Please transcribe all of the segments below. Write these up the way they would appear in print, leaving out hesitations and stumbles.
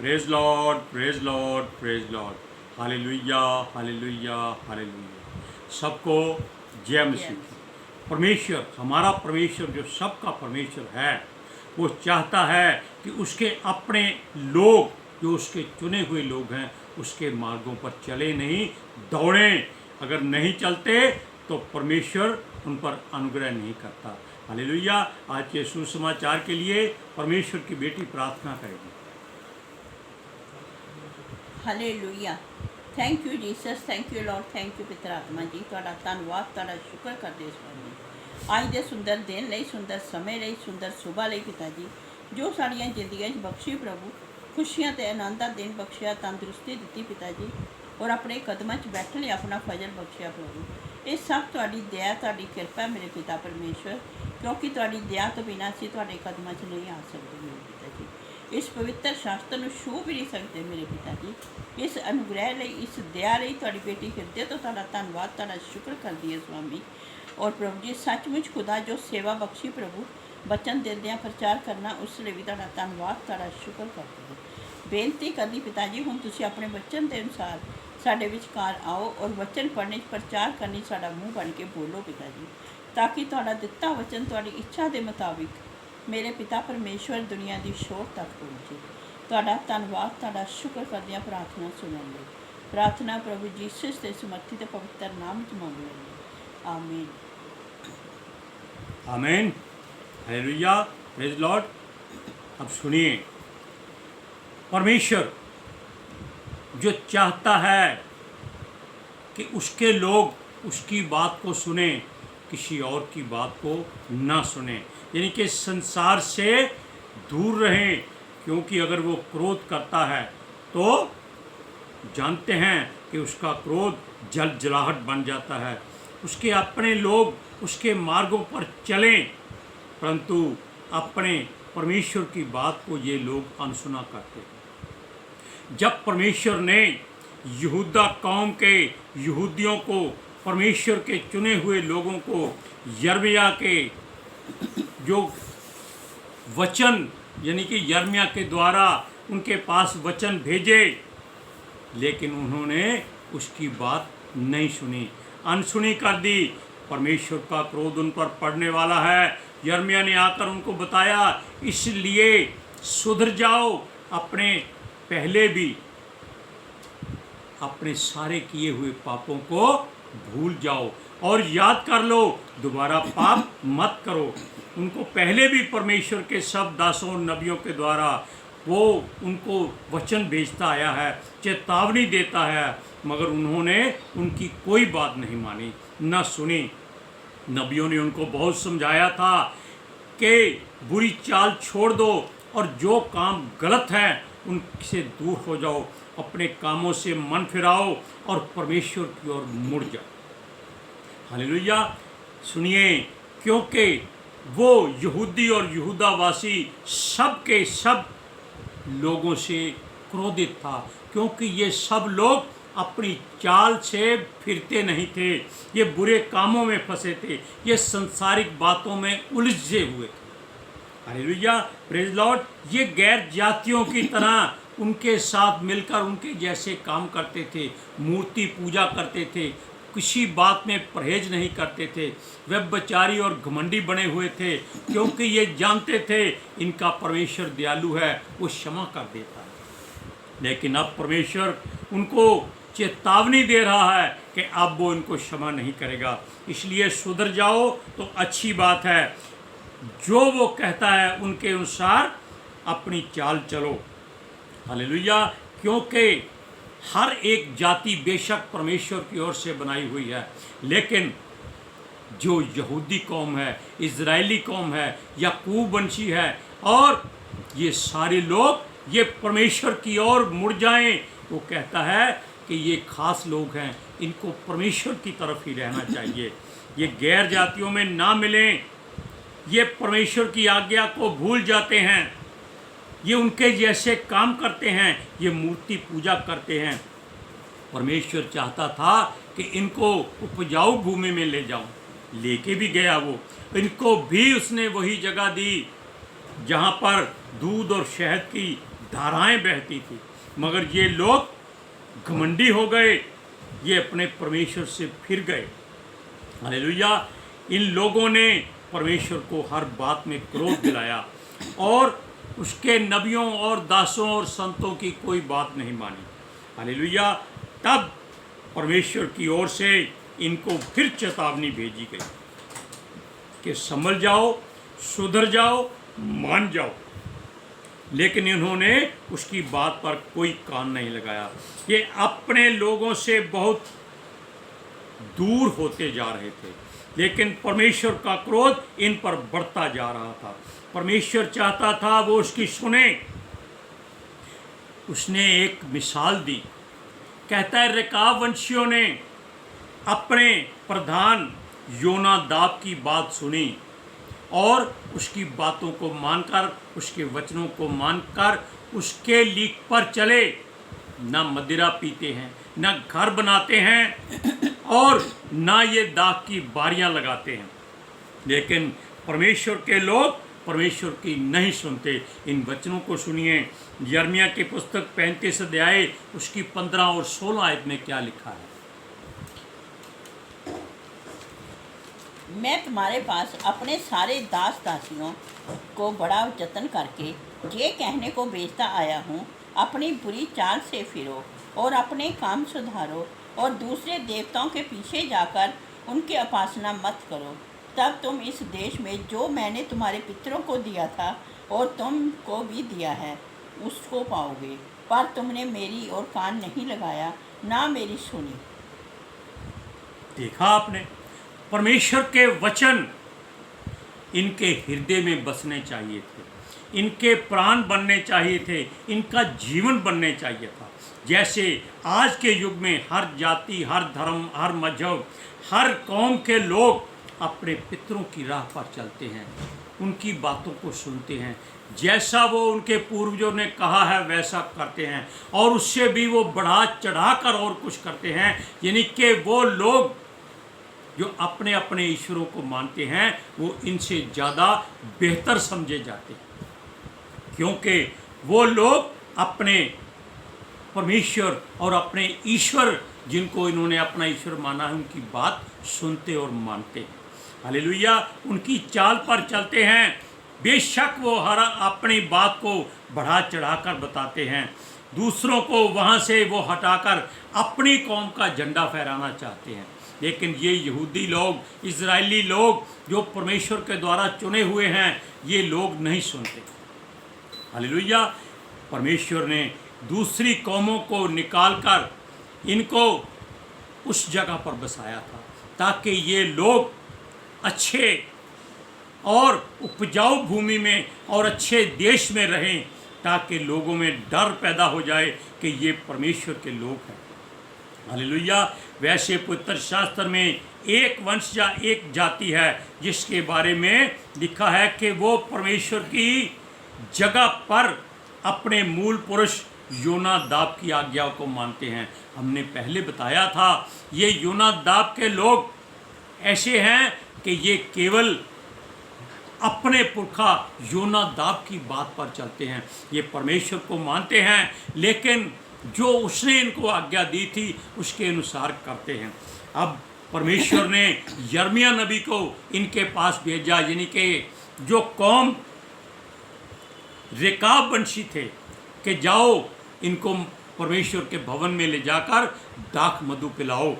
Praise Lord, praise Lord, praise Lord. Hallelujah, hallelujah, hallelujah. सबको जय मसीह की। परमेश्वर, हमारा परमेश्वर जो सबका परमेश्वर है, वो चाहता है कि उसके अपने लोग, जो उसके चुने हुए लोग हैं, उसके मार्गों पर चले नहीं, दौड़ें। अगर नहीं चलते तो परमेश्वर उन पर अनुग्रह नहीं करता। हालेलुया। आज के सुसमाचार के लिए परमेश्वर की बेटी प्रार्थना करेगी। Hallelujah. Thank you Jesus, thank you Lord, thank you ਪਿਤਾ ਆਤਮਾ ਜੀ। ਤੁਹਾਡਾ ਧੰਨਵਾਦ, ਤੁਹਾਡਾ ਸ਼ੁਕਰ ਕਰਦੇ ਇਸ ਵਾਰੀ ਅੱਜ ਦੇ ਸੁੰਦਰ ਦਿਨ ਲਈ, ਸੁੰਦਰ ਸਮੇਂ ਲਈ, ਸੁੰਦਰ ਸੁਬਾਹ ਲਈ ਪਿਤਾ ਜੀ, ਜੋ ਸਾਡੀਆਂ ਜ਼ਿੰਦਗੀਆਂ 'ਚ ਬਖਸ਼ੀ ਪ੍ਰਭੂ, ਖੁਸ਼ੀਆਂ ਤੇ ਆਨੰਦ ਦਾ ਦਿਨ ਬਖਸ਼ਿਆ, ਤੰਦਰੁਸਤੀ ਦਿੱਤੀ ਪਿਤਾ ਜੀ, ਔਰ ਆਪਣੇ ਕਦਮਾਂ 'ਚ ਬੈਠਣ ਲਈ ਆਪਣਾ ਫਜ਼ਲ ਬਖਸ਼ਿਆ ਪ੍ਰਭੂ। ਇਹ ਸਭ ਤੁਹਾਡੀ ਦਇਆ, ਤੁਹਾਡੀ ਕਿਰਪਾ ਮੇਰੇ ਪਿਤਾ ਪਰਮੇਸ਼ਵਰ, ਕਿਉਂਕਿ ਤੁਹਾਡੀ ਦਇਆ ਤੋਂ ਬਿਨਾਂ ਅਸੀਂ ਤੁਹਾਡੇ ਕਦਮਾਂ 'ਚ ਨਹੀਂ ਆ ਸਕਦੇ ਮੇਰੇ ਪਿਤਾ ਜੀ। इस पवित्र शास्त्र ਨੂੰ ਛੂ ਵੀ ਨਹੀਂ ਸਕਦੇ ਮੇਰੇ ਪਿਤਾ ਜੀ। ਇਸ ਅਨੁਗ੍ਰਹਿ ਲਈ, ਇਸ ਦਇਆ ਲਈ ਤੁਹਾਡੀ ਬੇਟੀ ਹਿਰਦੇ ਤੋਂ ਤੁਹਾਡਾ ਧੰਨਵਾਦ, ਤੁਹਾਡਾ ਸ਼ੁਕਰ ਕਰਦੀ ਹੈ ਸੁਆਮੀ। ਔਰ ਪ੍ਰਭੂ ਜੀ, ਸੱਚਮੁੱਚ ਖੁਦਾ ਜੋ ਸੇਵਾ ਬਖਸ਼ੀ ਪ੍ਰਭੂ, ਬਚਨ ਦਿੰਦਿਆਂ ਪ੍ਰਚਾਰ ਕਰਨਾ, ਉਸ ਲਈ ਵੀ ਤੁਹਾਡਾ ਧੰਨਵਾਦ, ਤੁਹਾਡਾ ਸ਼ੁਕਰ ਕਰਦੀ ਹੈ। ਬੇਨਤੀ ਕਰਦੀ ਪਿਤਾ ਜੀ, ਹੁਣ ਤੁਸੀਂ ਆਪਣੇ ਬਚਨ ਦੇ ਅਨੁਸਾਰ ਸਾਡੇ ਵਿਚਕਾਰ ਆਓ ਔਰ ਵਚਨ ਪੜ੍ਹਨੇ 'ਚ, ਪ੍ਰਚਾਰ ਕਰਨੀ ਸਾਡਾ ਮੂੰਹ ਬਣ ਕੇ ਬੋਲੋ ਪਿਤਾ ਜੀ, ਤਾਂ ਕਿ ਤੁਹਾਡਾ ਦਿੱਤਾ ਵਚਨ ਤੁਹਾਡੀ ਇੱਛਾ ਦੇ ਮੁਤਾਬਿਕ ਮੇਰੇ ਪਿਤਾ ਪਰਮੇਸ਼ਵਰ ਦੁਨੀਆ ਦੀ ਸ਼ੋਰ ਤੱਕ ਪਹੁੰਚੇ। ਤੁਹਾਡਾ ਧੰਨਵਾਦ, ਤੁਹਾਡਾ ਸ਼ੁਕਰ ਕਰਦਿਆਂ ਪ੍ਰਾਰਥਨਾ ਸੁਣਨ ਲਈ। ਪ੍ਰਾਰਥਨਾ ਪ੍ਰਭੂ ਯੀਸ਼ੂ ਦੇ ਸਮਰਥੀ ਤੇ ਪਵਿੱਤਰ ਨਾਮ 'ਚ ਮੰਗ ਲੈਂਦੇ, आमीन। आमीन। Hallelujah, praise Lord. अब सुनिए, परमेश्वर जो चाहता है कि उसके लोग उसकी बात को सुने, किसी और की बात को ना सुने, यानी कि संसार से दूर रहें। क्योंकि अगर वो क्रोध करता है तो जानते हैं कि उसका क्रोध जलजलाहट बन जाता है। उसके अपने लोग उसके मार्गों पर चलें, परंतु अपने परमेश्वर की बात को ये लोग अनसुना करते हैं। जब परमेश्वर ने यहूदा कौम के यहूदियों को, परमेश्वर के चुने हुए लोगों को, यिर्मयाह के जो वचन, यानी कि यिर्मयाह के द्वारा उनके पास वचन भेजे, लेकिन उन्होंने उसकी बात नहीं सुनी, अनसुनी कर दी। परमेश्वर का क्रोध उन पर पड़ने वाला है। यिर्मयाह ने आकर उनको बताया, इसलिए सुधर जाओ, अपने पहले भी अपने सारे किए हुए पापों को भूल जाओ और याद कर लो, दोबारा पाप मत करो। उनको पहले भी परमेश्वर के सब दासों और नबियों के द्वारा वो उनको वचन भेजता आया है, चेतावनी देता है, मगर उन्होंने उनकी कोई बात नहीं मानी, न सुनी। नबियों ने उनको बहुत समझाया था कि बुरी चाल छोड़ दो और जो काम गलत है उनसे दूर हो जाओ, अपने कामों से मन फिराओ और परमेश्वर की ओर मुड़ जाओ। हालेलुया। सुनिए, क्योंकि वो यहूदी और यहूदावासी सब के सब लोगों से क्रोधित था, क्योंकि ये सब लोग अपनी चाल से फिरते नहीं थे, ये बुरे कामों में फंसे थे, ये संसारिक बातों में उलझे हुए थे। Hallelujah, praise Lord. ये गैर जातियों की तरह उनके साथ मिलकर उनके जैसे काम करते थे, मूर्ति पूजा करते थे, किसी बात में परहेज नहीं करते थे, व्यभिचारी और घमंडी बने हुए थे, क्योंकि ये जानते थे इनका परमेश्वर दयालु है, वो क्षमा कर देता है। लेकिन अब परमेश्वर उनको चेतावनी दे रहा है कि अब वो इनको क्षमा नहीं करेगा, इसलिए सुधर जाओ तो अच्छी बात है। जो वो कहता है उनके अनुसार अपनी चाल चलो। हालेलुया। क्योंकि हर एक जाति बेशक परमेश्वर की ओर से बनाई हुई है, लेकिन जो यहूदी कौम है, इज़राइली कौम है, याकूब वंशी है, और ये सारे लोग ये परमेश्वर की ओर मुड़ जाएं। वो कहता है कि ये खास लोग हैं, इनको परमेश्वर की तरफ ही रहना चाहिए, ये गैर जातियों में ना मिलें, ये परमेश्वर की आज्ञा को भूल जाते हैं, ये उनके जैसे काम करते हैं, ये मूर्ति पूजा करते हैं। परमेश्वर चाहता था कि इनको उपजाऊ भूमि में ले जाऊं, लेके भी गया वो। इनको भी उसने वही जगह दी जहाँ पर दूध और शहद की धाराएं बहती थी, मगर ये लोग घमंडी हो गए, ये अपने परमेश्वर से फिर गए। हालेलुया। इन लोगों ने परमेश्वर को हर बात में क्रोध दिलाया और उसके नबियों और दासों और संतों की कोई बात नहीं मानी। हालेलुया। तब परमेश्वर की ओर से इनको फिर चेतावनी भेजी गई कि संभल जाओ, सुधर जाओ, मान जाओ। लेकिन इन्होंने उसकी बात पर कोई कान नहीं लगाया। ये अपने लोगों से बहुत दूर होते जा रहे थे, लेकिन परमेश्वर का क्रोध इन पर बढ़ता जा रहा था। परमेश्वर चाहता था वो उसकी सुने। उसने एक मिसाल दी, कहता है रेकाब वंशियों ने अपने प्रधान योनादाब की बात सुनी और उसकी बातों को मानकर, उसके वचनों को मानकर उसके लीक पर चले। न मदिरा पीते हैं, न घर बनाते हैं और न ये दाख की बारियां लगाते हैं। लेकिन परमेश्वर के लोग परमेश्वर की नहीं सुनते। इन वचनों को सुनिए। यिर्मयाह की पुस्तक 35 अध्याय उसकी 15 और 16 आयत में क्या लिखा है। मैं तुम्हारे पास अपने सारे दास दासियों को बड़ा जतन करके ये कहने को भेजता आया हूँ, अपनी बुरी चाल से फिरो और अपने काम सुधारो और दूसरे देवताओं के पीछे जाकर उनकी उपासना मत करो। तब तुम इस देश में जो मैंने तुम्हारे पितरों को दिया था और तुमको भी दिया है उसको पाओगे। पर तुमने मेरी ओर कान नहीं लगाया, ना मेरी सुनी। देखा आपने, परमेश्वर के वचन इनके हृदय में बसने चाहिए थे, इनके प्राण बनने चाहिए थे, इनका जीवन बनने चाहिए था। जैसे आज के युग में हर जाति, हर धर्म, हर मजहब, हर कौम के लोग अपने पितरों की राह पर चलते हैं, उनकी बातों को सुनते हैं, जैसा वो उनके पूर्वजों ने कहा है वैसा करते हैं और उससे भी वो बढ़ा चढ़ा कर और कुछ करते हैं। यानी कि वो लोग जो अपने अपने ईश्वरों को मानते हैं वो इनसे ज़्यादा बेहतर समझे जाते हैं, क्योंकि वो लोग अपने परमेश्वर और अपने ईश्वर जिनको इन्होंने अपना ईश्वर माना है उनकी बात सुनते और मानते हैं। हालेलुया। उनकी चाल पर चलते हैं। बेशक वो हर अपनी बात को बढ़ा चढ़ाकर बताते हैं, दूसरों को वहाँ से वो हटाकर अपनी कौम का झंडा फहराना चाहते हैं। लेकिन ये यहूदी लोग, इजरायली लोग जो परमेश्वर के द्वारा चुने हुए हैं, ये लोग नहीं सुनते। हालेलुया। परमेश्वर ने दूसरी कौमों को निकालकर इनको उस जगह पर बसाया था ताकि ये लोग अच्छे और उपजाऊ भूमि में और अच्छे देश में रहें, ताकि लोगों में डर पैदा हो जाए कि ये परमेश्वर के लोग हैं। हालेलुया। वैसे पवित्र शास्त्र में एक वंश या एक जाति है जिसके बारे में लिखा है कि वो परमेश्वर की जगह पर अपने मूल पुरुष योनादाब की आज्ञा को मानते हैं। हमने पहले बताया था ये योनादाब के लोग ऐसे हैं कि ये केवल अपने पुरखा योनादाब की बात पर चलते हैं। ये परमेश्वर को मानते हैं लेकिन जो उसने इनको आज्ञा दी थी उसके अनुसार करते हैं। अब परमेश्वर ने यिर्मयाह नबी को इनके पास भेजा, यानी कि जो कौम रेकाब वंशी थे, कि जाओ इनको परमेश्वर के भवन में ले जाकर दाख मधु पिलाओ।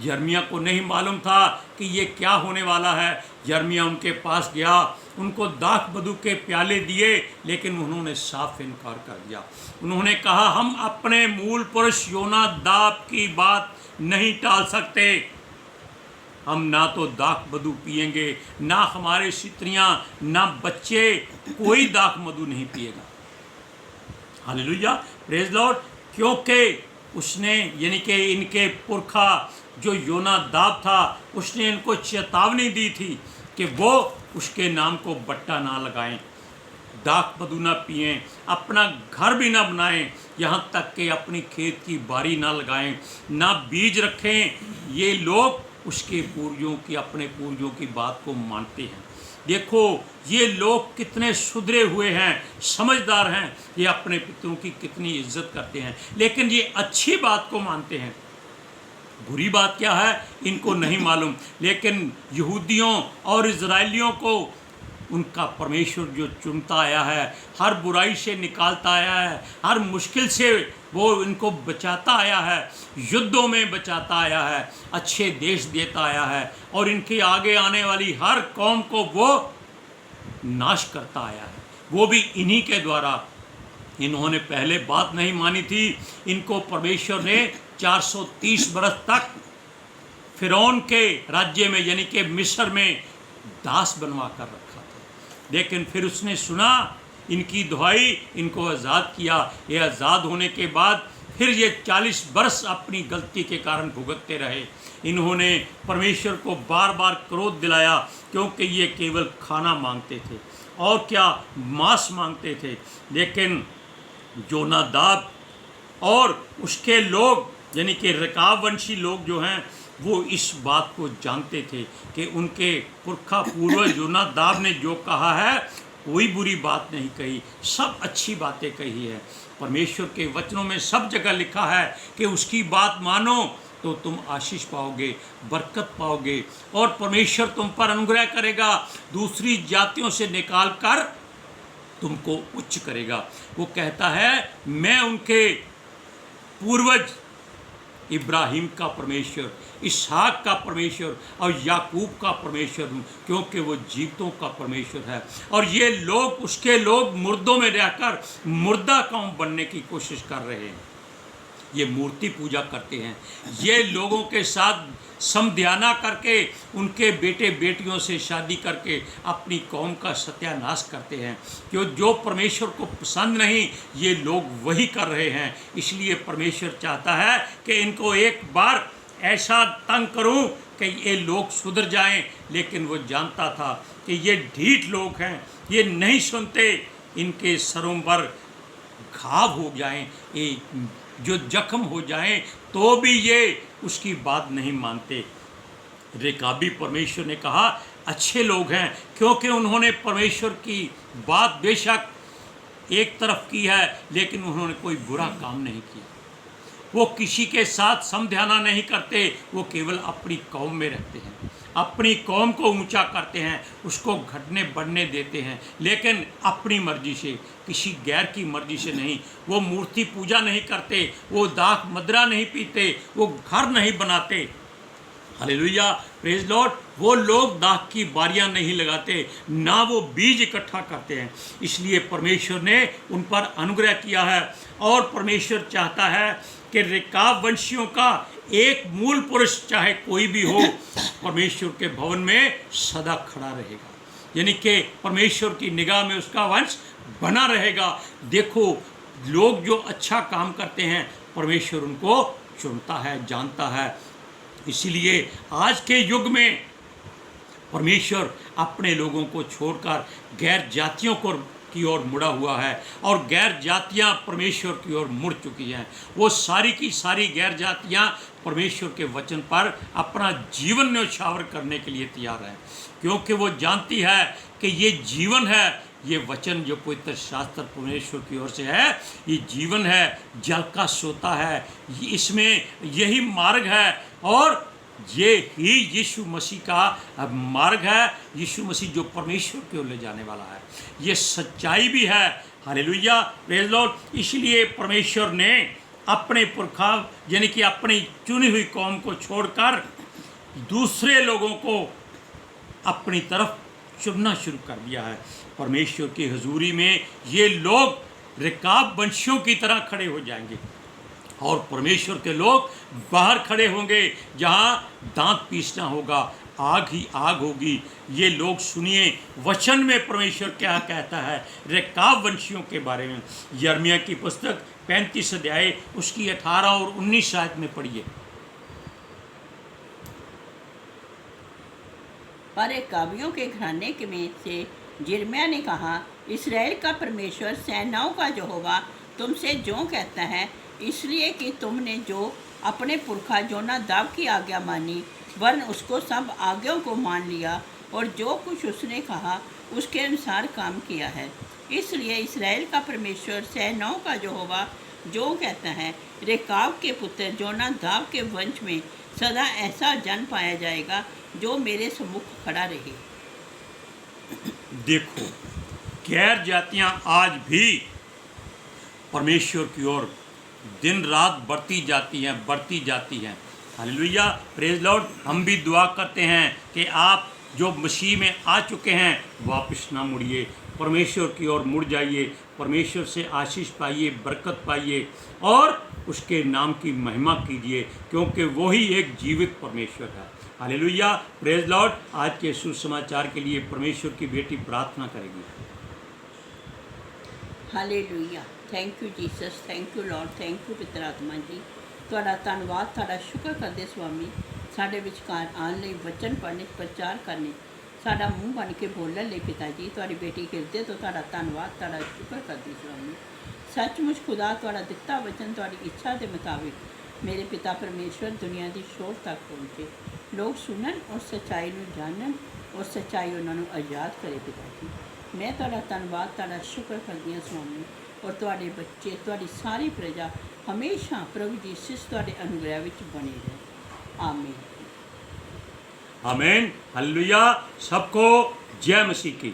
यिर्मयाह को नहीं मालूम था कि ये क्या होने वाला है। यिर्मयाह उनके पास गया, उनको दाख मधु के प्याले दिए, लेकिन उन्होंने साफ इनकार कर दिया। उन्होंने कहा हम अपने मूल पुरुष योनादाब की बात नहीं टाल सकते, हम ना तो दाख मधु पिएंगे, ना हमारे स्त्रियां, ना बच्चे, कोई दाख मधु नहीं पिएगा। Hallelujah, praise Lord. क्योंकि उसने, यानी कि इनके पुरखा जो योनादाब था, उसने इनको चेतावनी दी थी कि वो उसके नाम को बट्टा ना लगाएं, दाख मधु ना पिएं, अपना घर भी ना बनाएं, यहाँ तक कि अपनी खेत की बारी ना लगाएं, ना बीज रखें। ये लोग उसके पूर्वजों की, अपने पूर्वजों की बात को मानते हैं। देखो ये लोग कितने सुधरे हुए हैं, समझदार हैं, ये अपने पितरों की कितनी इज्जत करते हैं, लेकिन ये अच्छी बात को मानते हैं। बुरी बात क्या है इनको नहीं मालूम, लेकिन यहूदियों और इजराइलियों को उनका परमेश्वर जो चुनता आया है, हर बुराई से निकालता आया है, हर मुश्किल से वो इनको बचाता आया है, युद्धों में बचाता आया है, अच्छे देश देता आया है, और इनके आगे आने वाली हर कौम को वो नाश करता आया है, वो भी इन्हीं के द्वारा। इन्होंने पहले बात नहीं मानी थी, इनको परमेश्वर ने 430 बरस तक फिरौन के राज्य में यानी कि मिस्र में दास बनवा कर रखा था, लेकिन फिर उसने सुना इनकी दुहाई, इनको आज़ाद किया। ये आज़ाद होने के बाद फिर ये 40 बरस अपनी गलती के कारण भुगतते रहे। इन्होंने परमेश्वर को बार बार क्रोध दिलाया, क्योंकि ये केवल खाना मांगते थे और क्या मांस मांगते थे। लेकिन योनादाब और उसके लोग यानी कि रेकाब वंशी लोग जो हैं वो इस बात को जानते थे कि उनके पुरखा पूर्वज योनादाब ने जो कहा है कोई बुरी बात नहीं कही, सब अच्छी बातें कही है। परमेश्वर के वचनों में सब जगह लिखा है कि उसकी बात मानो तो तुम आशीष पाओगे, बरकत पाओगे, और परमेश्वर तुम पर अनुग्रह करेगा, दूसरी जातियों से निकाल कर तुमको उच्च करेगा। वो कहता है मैं उनके पूर्वज इब्राहिम का परमेश्वर, इसहाक का परमेश्वर और याकूब का परमेश्वर हूँ, क्योंकि वो जीवितों का परमेश्वर है। और ये लोग उसके लोग मुर्दों में रहकर मुर्दा कौम बनने की कोशिश कर रहे हैं, ये मूर्ति पूजा करते हैं, ये लोगों के साथ समध्याना करके उनके बेटे बेटियों से शादी करके अपनी कौम का सत्यानाश करते हैं। क्यों? जो परमेश्वर को पसंद नहीं ये लोग वही कर रहे हैं। इसलिए परमेश्वर चाहता है कि इनको एक बार ऐसा तंग करूं कि ये लोग सुधर जाएं, लेकिन वो जानता था कि ये ढीठ लोग हैं, ये नहीं सुनते, इनके सरों पर घाव हो जाएं, ये जो जख्म हो जाएं तो भी ये उसकी बात नहीं मानते। रेकाबी परमेश्वर ने कहा अच्छे लोग हैं, क्योंकि उन्होंने परमेश्वर की बात बेशक एक तरफ की है, लेकिन उन्होंने कोई बुरा काम नहीं किया। वो किसी के साथ समझाना नहीं करते, वो केवल अपनी कौम में रहते हैं, अपनी कौम को ऊंचा करते हैं, उसको घटने बढ़ने देते हैं, लेकिन अपनी मर्जी से, किसी गैर की मर्जी से नहीं। वो मूर्ति पूजा नहीं करते, वो दाख मदरा नहीं पीते, वो घर नहीं बनाते। Hallelujah, praise Lord. वो लोग दाख की बारियां नहीं लगाते, ना वो बीज इकट्ठा करते हैं। इसलिए परमेश्वर ने उन पर अनुग्रह किया है, और परमेश्वर चाहता है कि रेकाब वंशियों का एक मूल पुरुष चाहे कोई भी हो, परमेश्वर के भवन में सदा खड़ा रहेगा, यानी कि परमेश्वर की निगाह में उसका वंश बना रहेगा। देखो लोग जो अच्छा काम करते हैं परमेश्वर उनको चुनता है, जानता है। इसीलिए आज के युग में परमेश्वर अपने लोगों को छोड़कर गैर जातियों की ओर मुड़ा हुआ है, और गैर जातियाँ परमेश्वर की ओर मुड़ चुकी हैं। वो सारी की सारी गैर जातियाँ परमेश्वर के वचन पर अपना जीवन न्यौछावर करने के लिए तैयार हैं, क्योंकि वो जानती है कि ये जीवन है, ये वचन जो पवित्र शास्त्र परमेश्वर की ओर से है, ये जीवन है, जल का सोता है, इसमें यही मार्ग है, और ये ही यीशु मसीह का मार्ग है। यीशु मसीह जो परमेश्वर की ओर ले जाने वाला है, ये सच्चाई भी है। Hallelujah, praise Lord. इसलिए परमेश्वर ने अपने पुरखा यानी कि अपनी चुनी हुई कौम को छोड़कर दूसरे लोगों को अपनी तरफ चुनना शुरू कर दिया है। परमेश्वर की हजूरी में ये लोग रेकाब वंशियों की तरह खड़े हो जाएंगे, और परमेश्वर के लोग बाहर खड़े होंगे जहाँ दांत पीसना होगा, आग ही आग होगी। ये लोग सुनिए वचन में परमेश्वर क्या कहता है रेकाब वंशियों के बारे में। यिर्मयाह की पुस्तक 35 अध्याय उसकी 18 और 19 आयत में पढ़िए। पर रेकाबियों के घराने के में से यिर्मयाह ने कहा, इस्राएल का परमेश्वर सेनाओं का यहोवा तुमसे जो कहता है, इसलिए कि तुमने जो अपने पुरखा योनादाब की आज्ञा मानी, वरन उसको सब आज्ञाओं को मान लिया, और जो कुछ उसने कहा उसके अनुसार काम किया है। इसलिए इसराइल का परमेश्वर सेनाओं का यहोवा जो कहता है, रेकाब के पुत्र जोनादाब के वंश में सदा ऐसा जन पाया जाएगा जो मेरे सम्मुख खड़ा रहे। देखो, गैर जातियां आज भी परमेश्वर की ओर दिन रात बढ़ती जाती हैं। Hallelujah, praise Lord. हम भी दुआ करते हैं कि आप जो मसीह में आ चुके हैं वापस ना मुड़िए, परमेश्वर की ओर मुड़ जाइए, परमेश्वर से आशीष पाइए, बरकत पाइए और उसके नाम की महिमा कीजिए, क्योंकि वही एक जीवित परमेश्वर है। Hallelujah, praise Lord. आज के सुसमाचार के लिए परमेश्वर की बेटी प्रार्थना करेगी। Hallelujah, thank you Jesus, thank you Lord, thank you पितर आत्मा जी। ਤੁਹਾਡਾ ਧੰਨਵਾਦ, ਤੁਹਾਡਾ ਸ਼ੁਕਰ ਕਰਦੇ ਸਵਾਮੀ, ਸਾਡੇ ਵਿਚਕਾਰ ਆਉਣ ਲਈ, ਵਚਨ ਪੜ੍ਹਨੇ, ਪ੍ਰਚਾਰ ਕਰਨੇ, ਸਾਡਾ ਮੂੰਹ ਬਣ ਕੇ ਬੋਲਣ ਲਈ ਪਿਤਾ ਜੀ। ਤੁਹਾਡੀ ਬੇਟੀ ਹਿਰਦੇ ਤੋਂ ਤੁਹਾਡਾ ਧੰਨਵਾਦ, ਤੁਹਾਡਾ ਸ਼ੁਕਰ ਕਰਦੀ ਸਵਾਮੀ। ਸੱਚਮੁੱਚ ਖੁਦਾ ਤੁਹਾਡਾ ਦਿੱਤਾ ਵਚਨ ਤੁਹਾਡੀ ਇੱਛਾ ਦੇ ਮੁਤਾबिक ਮੇਰੇ ਪਿਤਾ ਪਰਮੇਸ਼ਵਰ ਦੁਨੀਆ ਦੀ ਸ਼ੋਰ ਤੱਕ ਪਹੁੰਚੇ, ਲੋਕ ਸੁਣਨ ਔਰ ਸੱਚਾਈ ਨੂੰ ਜਾਣਨ ਔਰ ਸੱਚਾਈ ਉਹਨਾਂ ਨੂੰ ਆਜ਼ਾਦ ਕਰੇ ਪਿਤਾ ਜੀ। ਮੈਂ ਤੁਹਾਡਾ ਧੰਨਵਾਦ, ਤੁਹਾਡਾ ਸ਼ੁਕਰ ਕਰਦੀ ਹਾਂ ਸਵਾਮੀ। ਔਰ ਤੁਹਾਡੇ ਬੱਚੇ, ਤੁਹਾਡੀ ਸਾਰੀ ਪ੍ਰਜਾ ਹਮੇਸ਼ਾ ਪ੍ਰਭੂ ਯੀਸ਼ੂ ਤੁਹਾਡੇ ਅਨੁਗ੍ਰਹਿ ਵਿੱਚ ਬਣੇ ਰਹੇ। ਆਮੀਨ। आमीन। हालेलुया। सबको जय मसीह की।